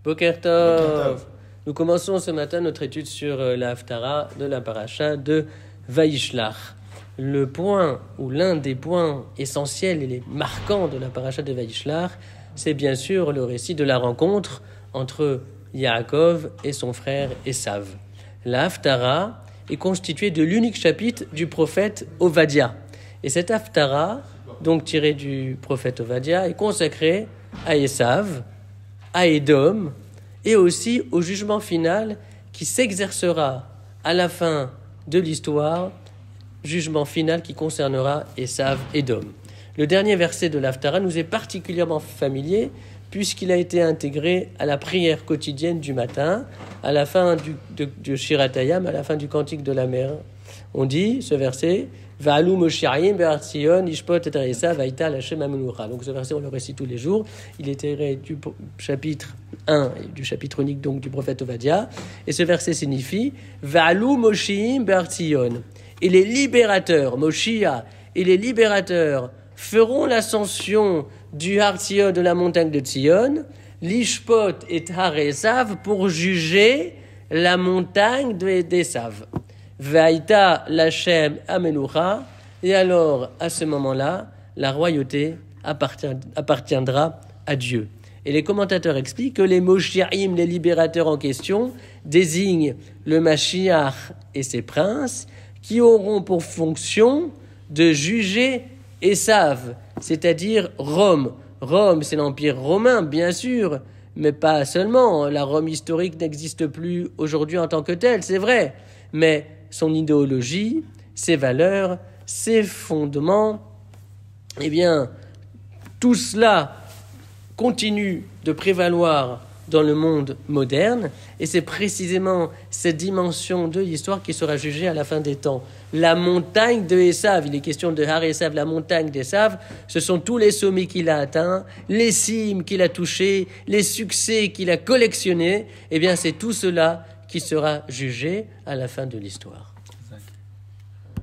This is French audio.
Boker Tov. Nous commençons ce matin notre étude sur la Haftara de la paracha de Vaishlach. Le point, ou l'un des points essentiels et les marquants de la paracha de Vaishlach, c'est bien sûr le récit de la rencontre entre Yaakov et son frère Esav. La Haftara est constituée de l'unique chapitre du prophète Ovadia. Et cette Haftara, donc tirée du prophète Ovadia, est consacrée à Esav, à Édom, et aussi au jugement final qui s'exercera à la fin de l'histoire, jugement final qui concernera Esav et Édom. Le dernier verset de l'Haftara nous est particulièrement familier puisqu'il a été intégré à la prière quotidienne du matin, à la fin du Shiratayam, à la fin du Cantique de la mer. On dit, ce verset, Va'alu Moshi'ayim be'ar Tzion ishpot et Esav va'ita l'Hashem Amenucha. Donc ce verset, on le récite tous les jours. Il est tiré du chapitre 1, du chapitre unique donc du prophète Ovadia. Et ce verset signifie Va'alu Moshi'ayim be'ar Tzion. Et les libérateurs, Moshia, et les libérateurs feront l'ascension du Har Tzion, de la montagne de Tzion, l'Ishpot et Har Esav, pour juger la montagne d'Esav. Va'ita l'Hashem Amenucha, et alors, à ce moment-là, la royauté appartiendra à Dieu. Et les commentateurs expliquent que les Moshi'im, les libérateurs en question, désignent le Mashiach et ses princes, qui auront pour fonction de juger Esav, c'est-à-dire Rome. Rome, c'est l'Empire romain, bien sûr, mais pas seulement. La Rome historique n'existe plus aujourd'hui en tant que telle, c'est vrai. Mais son idéologie, ses valeurs, ses fondements, eh bien, tout cela continue de prévaloir dans le monde moderne, et c'est précisément cette dimension de l'histoire qui sera jugée à la fin des temps. La montagne de Esav, il est question de Har Esav, la montagne d'Esav, ce sont tous les sommets qu'il a atteints, les cimes qu'il a touchés, les succès qu'il a collectionnés, eh bien c'est tout cela qui sera jugé à la fin de l'histoire.